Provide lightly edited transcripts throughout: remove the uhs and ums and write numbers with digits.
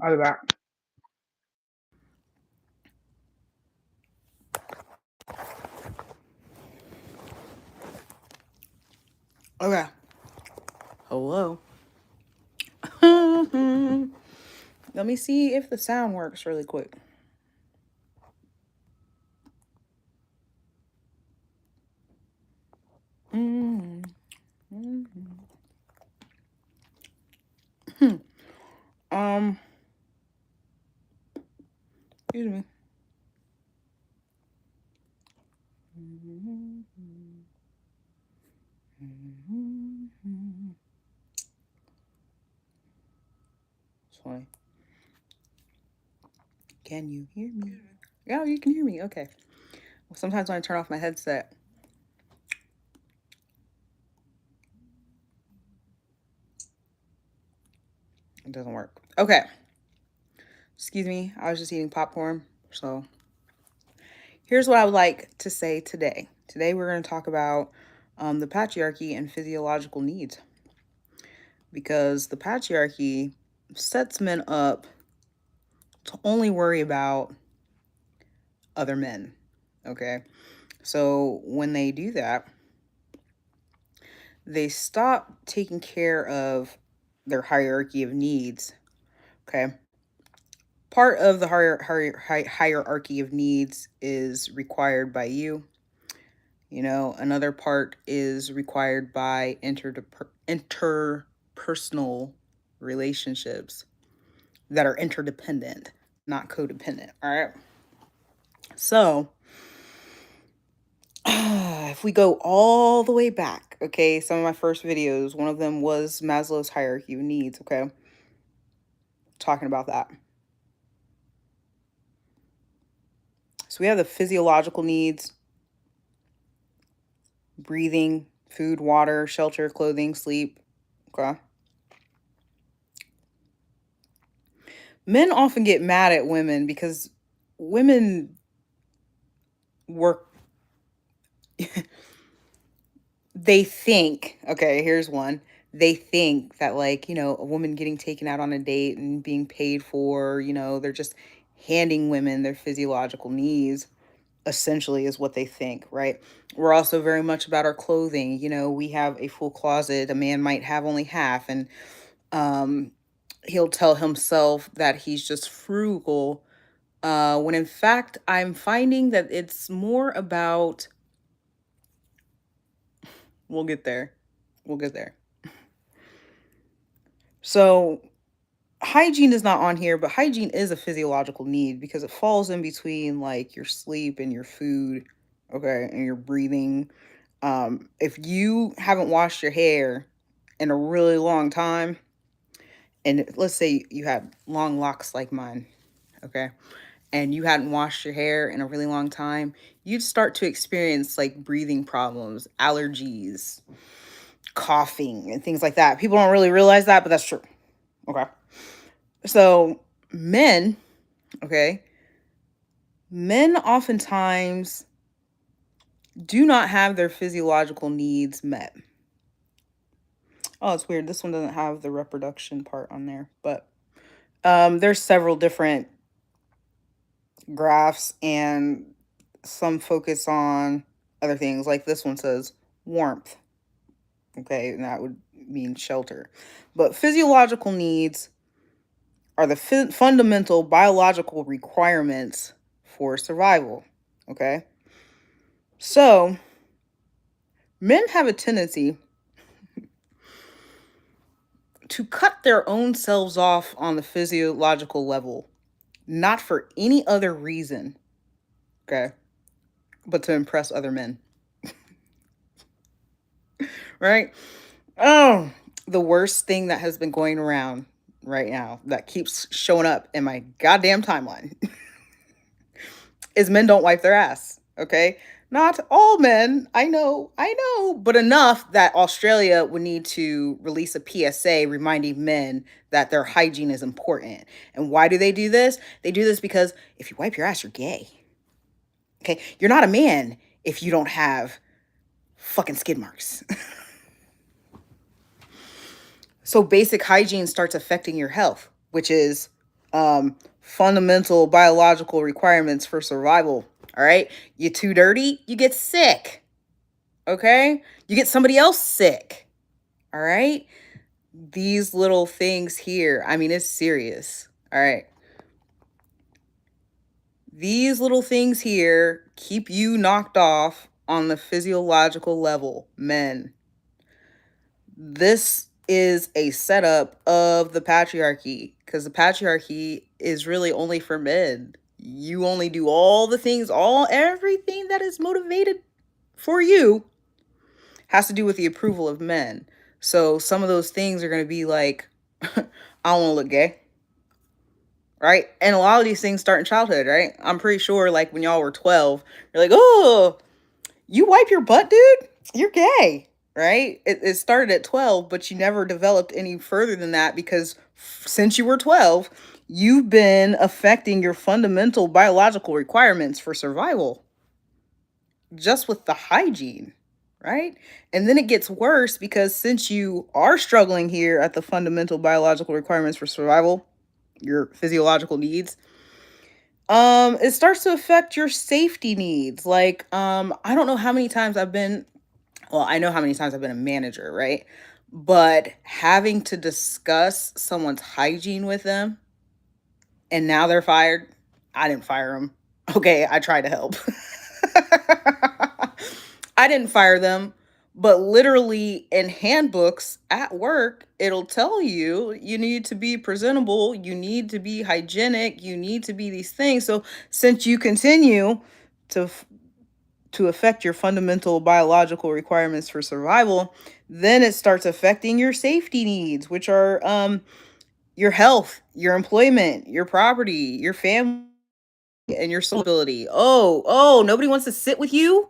I'll be back. Okay. Hello. Let me see if the sound works really quick. Mm. Um, excuse me. Sorry. Can you hear me? Yeah, you can hear me. Okay. Well, sometimes when I turn off my headset, it doesn't work. Okay. Excuse me. I was just eating popcorn. So here's what I would like to say today. Today we're going to talk about the patriarchy and physiological needs, because the patriarchy sets men up to only worry about other men. Okay. So when they do that, they stop taking care of their hierarchy of needs. Okay. Part of the hierarchy of needs is required by you. You know, another part is required by interpersonal relationships that are interdependent, not codependent. All right. So, if we go all the way back, okay, some of my first videos, one of them was Maslow's hierarchy of needs, okay? Talking about that. So, we have the physiological needs: breathing, food, water, shelter, clothing, sleep, okay? Men often get mad at women because women work. They think, okay, here's one. They think that, like, a woman getting taken out on a date and being paid for, they're just handing women their physiological needs, essentially, is what they think, right? We're also very much about our clothing. We have a full closet. A man might have only half, and um, he'll tell himself that he's just frugal, when in fact, I'm finding that it's more about, we'll get there. We'll get there. So, hygiene is not on here, but hygiene is a physiological need because it falls in between like your sleep and your food, okay, and your breathing. If you haven't washed your hair in a really long time, and let's say you had long locks like mine, okay, and you hadn't washed your hair in a really long time, you'd start to experience like breathing problems, allergies, coughing, and things like that. People don't really realize that, but that's true. Okay. So, men, okay, men oftentimes do not have their physiological needs met. Oh, it's weird. This one doesn't have the reproduction part on there, but there's several different graphs, and some focus on other things. Like this one says warmth, okay, and that would mean shelter. But physiological needs are the fundamental biological requirements for survival, okay? So, men have a tendency to cut their own selves off on the physiological level, not for any other reason, okay, but to impress other men, right? Oh, the worst thing that has been going around right now that keeps showing up in my goddamn timeline is men don't wipe their ass, okay? Not all men, I know, but enough that Australia would need to release a PSA reminding men that their hygiene is important. And why do they do this? They do this because if you wipe your ass, you're gay. Okay? You're not a man if you don't have fucking skid marks. So basic hygiene starts affecting your health, which is Fundamental biological requirements for survival. All right. You're too dirty, you get sick. Okay. You get somebody else sick. All right. These little things here, I mean, it's serious. All right. These little things here keep you knocked off on the physiological level, men. This is a setup of the patriarchy because the patriarchy is really only for men. You only do all the things, everything that is motivated for you has to do with the approval of men. So some of those things are going to be like, I don't want to look gay, right? And a lot of these things start in childhood, right? I'm pretty sure, like when y'all were 12, you're like, oh, you wipe your butt, dude? You're gay, right? It started at 12, but you never developed any further than that because since you were 12, you've been affecting your fundamental biological requirements for survival just with the hygiene, right? And then it gets worse because since you are struggling here at the fundamental biological requirements for survival, your physiological needs, it starts to affect your safety needs. Like, I don't know how many times I've been, well, I know how many times I've been a manager, right? But having to discuss someone's hygiene with them and now they're fired, I didn't fire them. Okay, I tried to help. I didn't fire them, but literally in handbooks at work, it'll tell you you need to be presentable, you need to be hygienic, you need to be these things. So since you continue to to affect your fundamental biological requirements for survival, then it starts affecting your safety needs, which are your health, your employment, your property, your family, and your social ability. Oh, nobody wants to sit with you?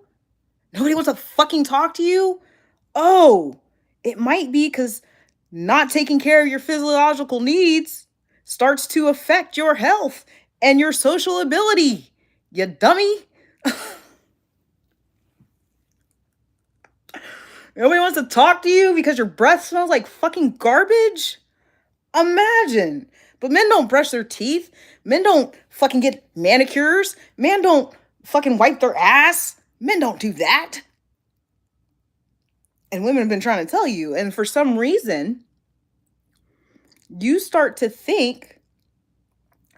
Nobody wants to fucking talk to you? Oh, it might be because not taking care of your physiological needs starts to affect your health and your social ability. You dummy. Nobody wants to talk to you because your breath smells like fucking garbage? Imagine. But men don't brush their teeth. Men don't fucking get manicures. Men don't fucking wipe their ass. Men don't do that. And women have been trying to tell you. And for some reason, you start to think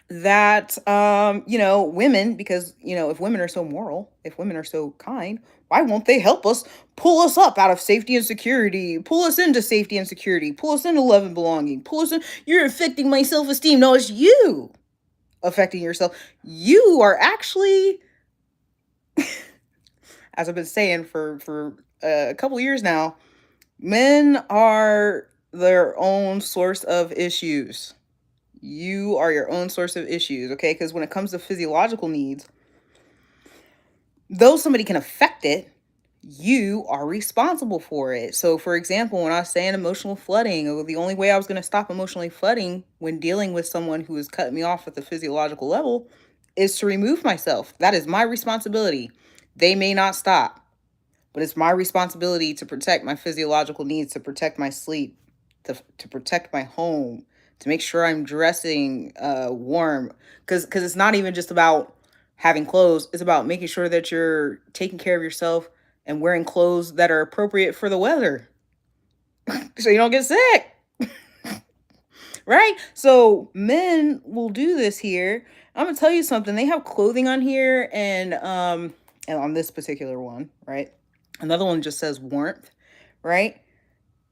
that women, because if women are so moral, if women are so kind, why won't they help us, pull us up out of safety and security, pull us into safety and security, pull us into love and belonging, pull us in? You're affecting my self-esteem. No, it's you affecting yourself. You are actually, as I've been saying for a couple years now, men are their own source of issues. You are your own source of issues, okay? Because when it comes to physiological needs, though somebody can affect it, you are responsible for it. So, for example, when I was saying emotional flooding, the only way I was going to stop emotionally flooding when dealing with someone who is cutting me off at the physiological level is to remove myself. That is my responsibility. They may not stop, but it's my responsibility to protect my physiological needs, to protect my sleep, to protect my home, to make sure I'm dressing warm. Because it's not even just about having clothes, it's about making sure that you're taking care of yourself and wearing clothes that are appropriate for the weather so you don't get sick. Right? So men will do this here. I'm gonna tell you something. They have clothing on here and on this particular one, right? Another one just says warmth, right?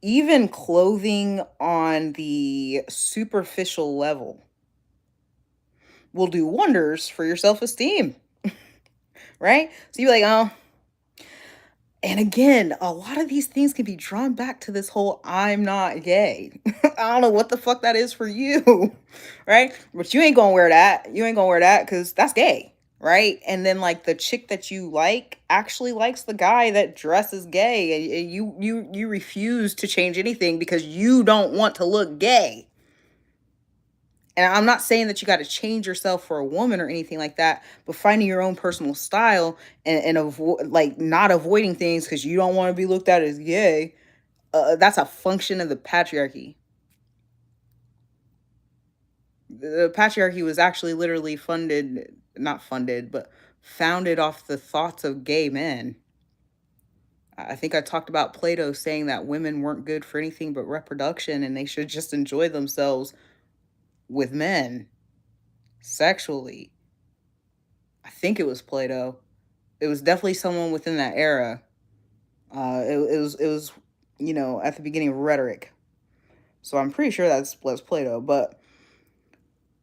Even clothing on the superficial level will do wonders for your self-esteem, right? So you're like, oh, and again, a lot of these things can be drawn back to this whole I'm not gay. I don't know what the fuck that is for you, right? But you ain't gonna wear that. You ain't gonna wear that because that's gay, right? And then like the chick that you like actually likes the guy that dresses gay, and you refuse to change anything because you don't want to look gay. And I'm not saying that you got to change yourself for a woman or anything like that, but finding your own personal style and like not avoiding things because you don't want to be looked at as gay. That's a function of the patriarchy. The patriarchy was actually literally funded, not funded, but founded off the thoughts of gay men. I think I talked about Plato saying that women weren't good for anything but reproduction and they should just enjoy themselves with men sexually. I think it was Plato. It was definitely someone within that era. It was at the beginning of rhetoric. So I'm pretty sure that's Plato, but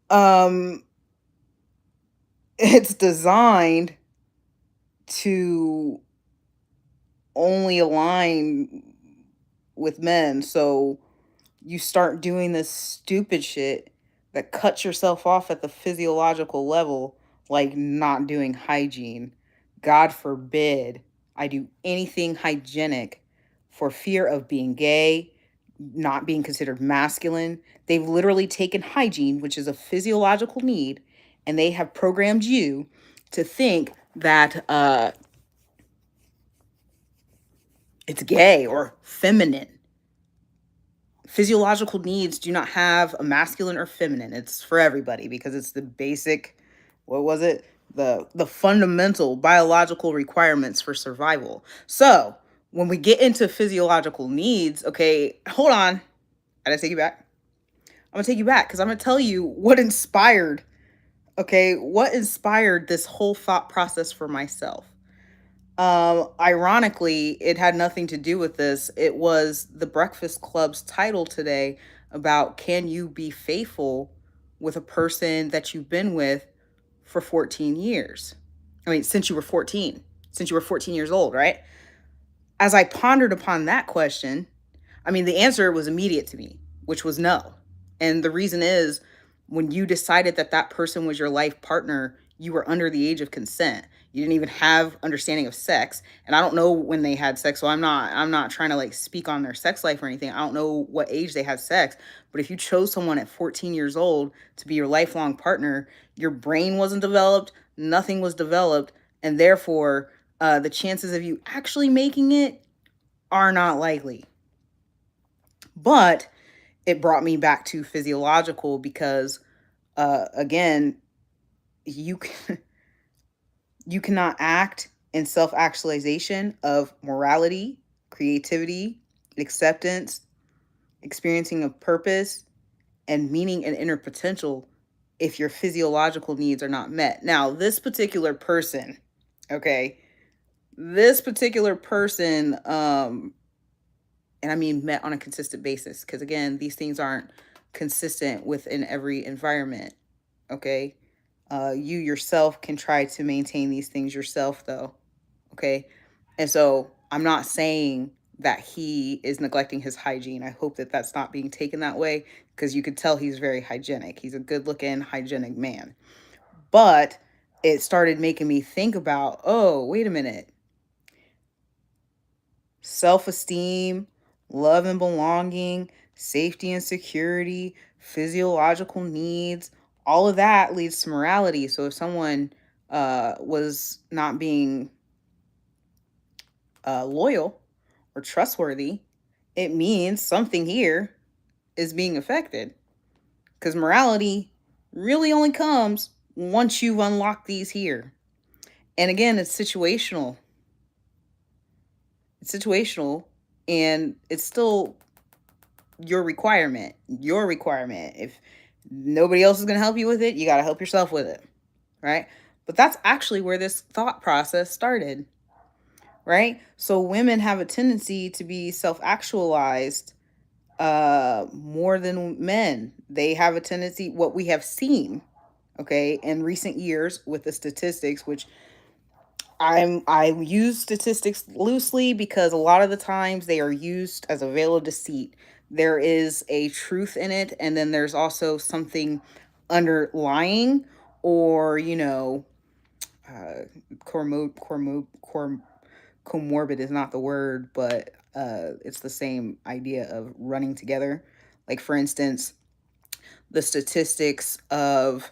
um it's designed to only align with men. So you start doing this stupid shit that cuts yourself off at the physiological level, like not doing hygiene. God forbid I do anything hygienic for fear of being gay, not being considered masculine. They've literally taken hygiene, which is a physiological need, and they have programmed you to think that it's gay or feminine. Physiological needs do not have a masculine or feminine. It's for everybody because it's the basic, what was it? The fundamental biological requirements for survival. So, when we get into physiological needs, okay, hold on. I gotta take you back. I'm gonna take you back because I'm gonna tell you what inspired this whole thought process for myself. Ironically, it had nothing to do with this. It was the Breakfast Club's title today about can you be faithful with a person that you've been with for 14 years? I mean, since you were 14 years old, right? As I pondered upon that question, I mean, the answer was immediate to me, which was no. And the reason is when you decided that that person was your life partner, you were under the age of consent. You didn't even have understanding of sex. And I don't know when they had sex, so I'm not trying to like speak on their sex life or anything. I don't know what age they had sex, but if you chose someone at 14 years old to be your lifelong partner, your brain wasn't developed, nothing was developed, and therefore the chances of you actually making it are not likely. But it brought me back to physiological because again, you you cannot act in self-actualization of morality, creativity, acceptance, experiencing of purpose, and meaning and inner potential if your physiological needs are not met. Now, this particular person, okay, this particular person and I mean met on a consistent basis because again, these things aren't consistent within every environment. Okay, you yourself can try to maintain these things yourself, though. Okay, and so I'm not saying that he is neglecting his hygiene. I hope that that's not being taken that way because you could tell he's very hygienic. He's a good-looking, hygienic man. But it started making me think about, oh, wait a minute, self esteem, love and belonging, safety and security, physiological needs, all of that leads to morality. So if someone was not being loyal or trustworthy, it means something here is being affected because morality really only comes once you've unlocked these here. And again, it's situational and it's still your requirement. If nobody else is going to help you with it, you got to help yourself with it, right? But that's actually where this thought process started, right? So women have a tendency to be self-actualized more than men. They have a tendency, what we have seen, okay, in recent years with the statistics, which I use statistics loosely because a lot of the times they are used as a veil of deceit. There is a truth in it, and then there's also something underlying, or uh, comorbid is not the word, but it's the same idea of running together. Like for instance, the statistics of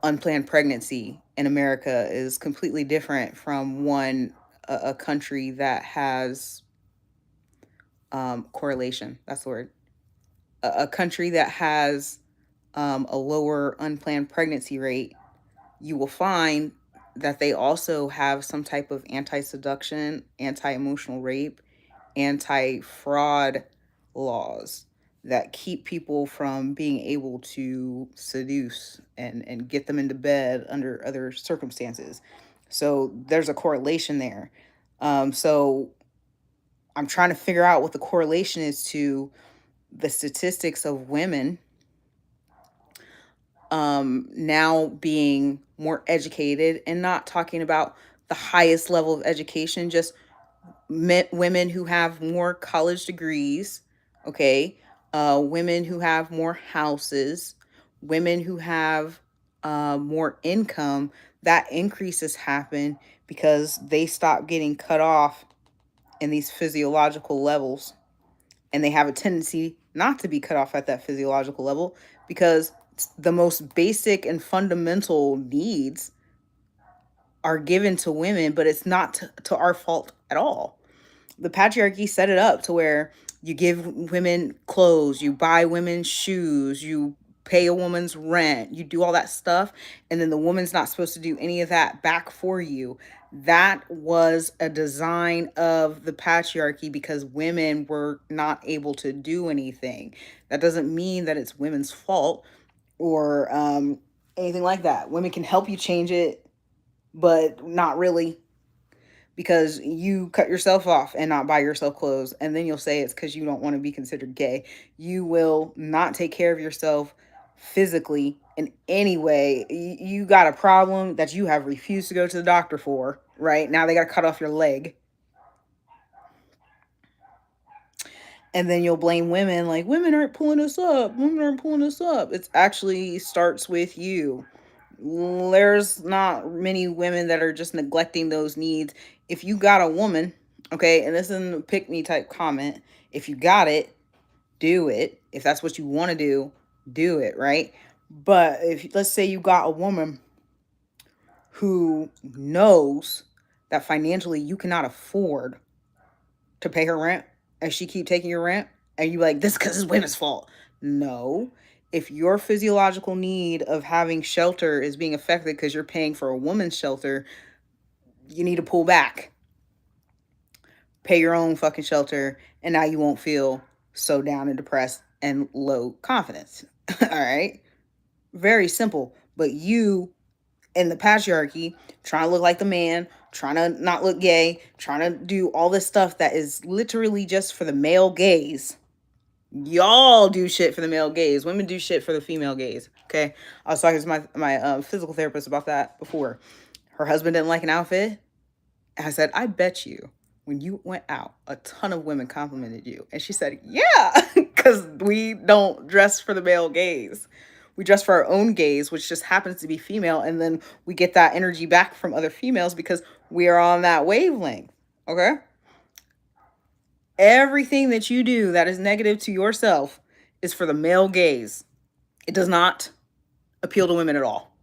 unplanned pregnancy in America is completely different from a country that has correlation. That's the word. a country that has a lower unplanned pregnancy rate, you will find that they also have some type of anti seduction, anti emotional rape, anti fraud laws that keep people from being able to seduce and get them into bed under other circumstances. So there's a correlation there. So I'm trying to figure out what the correlation is to the statistics of women now being more educated, and not talking about the highest level of education, just women who have more college degrees, okay, women who have more houses, women who have more income. That increases happen because they stop getting cut off in these physiological levels, and they have a tendency not to be cut off at that physiological level because the most basic and fundamental needs are given to women, but it's not to our fault at all. The patriarchy set it up to where you give women clothes, you buy women shoes, you pay a woman's rent, you do all that stuff, and then the woman's not supposed to do any of that back for you. That was a design of the patriarchy because women were not able to do anything. That doesn't mean that it's women's fault or anything like that. Women can help you change it, but not really, because you cut yourself off and not buy yourself clothes, and then you'll say it's because you don't want to be considered gay. You will not take care of yourself physically in any way. You got a problem that you have refused to go to the doctor for, right? Now they got to cut off your leg. And then you'll blame women, like, women aren't pulling us up. Women aren't pulling us up. It actually starts with you. There's not many women that are just neglecting those needs. If you got a woman, okay, and this isn't a pick me type comment, if you got it, do it. If that's what you want to do it, right? But if, let's say you got a woman who knows that financially you cannot afford to pay her rent, and she keep taking your rent, and you like, this because it's women's fault. No. If your physiological need of having shelter is being affected because you're paying for a woman's shelter, you need to pull back. Pay your own fucking shelter, and now you won't feel so down and depressed and low confidence. All right? Very simple. But you in the patriarchy, trying to look like the man, trying to not look gay, trying to do all this stuff that is literally just for the male gaze. Y'all do shit for the male gaze. Women do shit for the female gaze. Okay, I was talking to my physical therapist about that before. Her husband didn't like an outfit. And I said, I bet you when you went out, a ton of women complimented you. And she said, yeah, because we don't dress for the male gaze. We dress for our own gaze, which just happens to be female. And then we get that energy back from other females because we are on that wavelength. Okay? Everything that you do that is negative to yourself is for the male gaze. It does not appeal to women at all.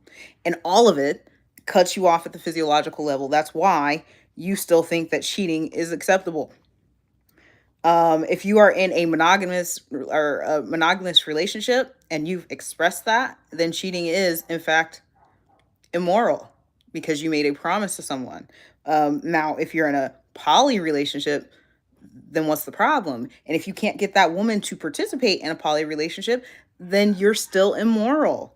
And all of it cuts you off at the physiological level. That's why you still think that cheating is acceptable. If you are in a monogamous relationship and you've expressed that, then cheating is in fact immoral because you made a promise to someone. Now, if you're in a poly relationship, then what's the problem? And if you can't get that woman to participate in a poly relationship, then you're still immoral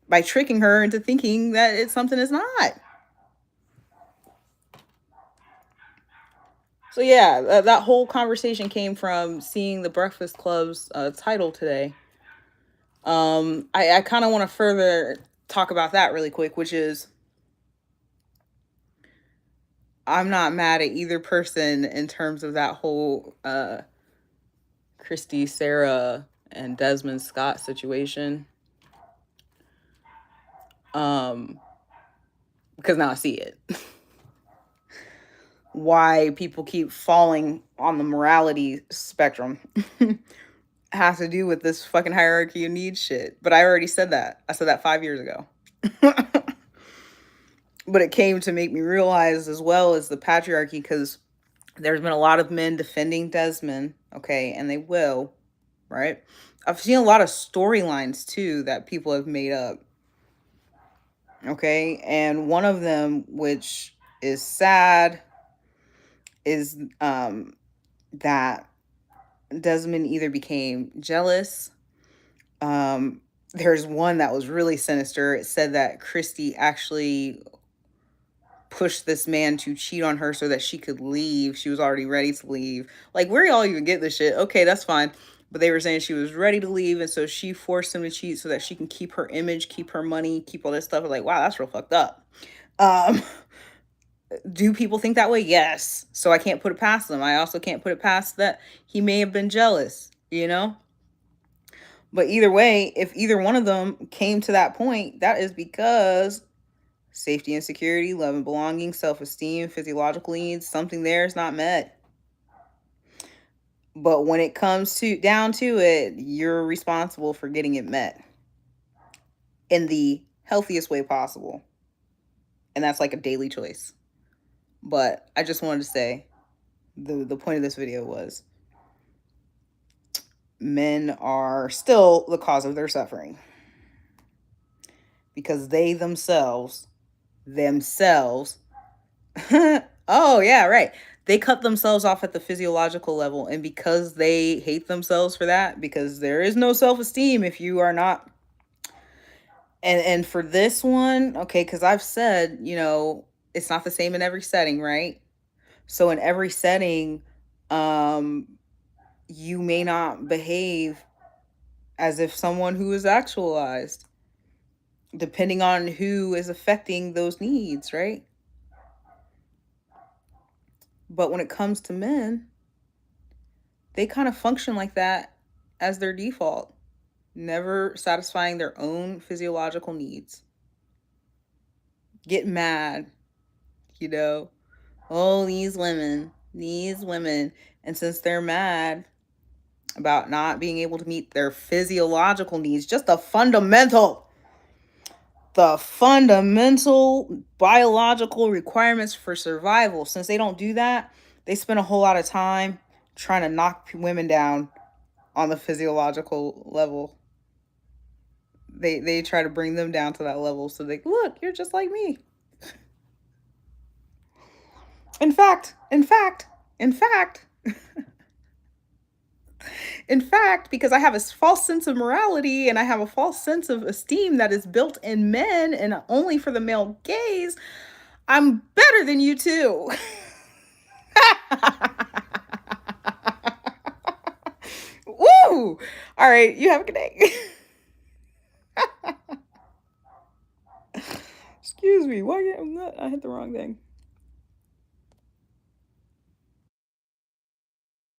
by tricking her into thinking that it's something it's not. So yeah, that whole conversation came from seeing the Breakfast Club's title today. I kind of want to further talk about that really quick, which is I'm not mad at either person in terms of that whole Christy, Sarah, and Desmond Scott situation. Because now I see it. Why people keep falling on the morality spectrum has to do with this fucking hierarchy of needs shit. But I already said that. I said that 5 years ago. But it came to make me realize as well as the patriarchy, because there's been a lot of men defending Desmond, okay, and they will. right? I've seen a lot of storylines too that people have made up, okay? And one of them, which is sad, is that Desmond either became jealous. Um, there's one that was really sinister. It said that Christy actually pushed this man to cheat on her so that she could leave. She was already ready to leave. Like, where y'all even get this shit? Okay, that's fine. But they were saying she was ready to leave, and so she forced him to cheat so that she can keep her image, keep her money, keep all this stuff. Like, wow, that's real fucked up. Um, do people think that way? Yes. So I can't put it past them. I also can't put it past that he may have been jealous, you know? But either way, if either one of them came to that point, that is because safety and security, love and belonging, self esteem, physiological needs, something there is not met. But when it comes to down to it, you're responsible for getting it met in the healthiest way possible. And that's like a daily choice. But I just wanted to say the point of this video was men are still the cause of their suffering because they themselves oh yeah, right, they cut themselves off at the physiological level, and because they hate themselves for that, because there is no self-esteem if you are not. And for this one, okay, because I've said, it's not the same in every setting, right? So in every setting, um you may not behave as if someone who is actualized, depending on who is affecting those needs, right? But when it comes to men, they kind of function like that as their default, never satisfying their own physiological needs. Get mad, you know, oh, these women. And since they're mad about not being able to meet their physiological needs, just the fundamental biological requirements for survival, since they don't do that, they spend a whole lot of time trying to knock women down on the physiological level. They try to bring them down to that level so they look, you're just like me. In fact, in fact, because I have a false sense of morality and I have a false sense of esteem that is built in men and only for the male gaze, I'm better than you too. Woo! All right, you have a good day. Excuse me. Why? I hit the wrong thing.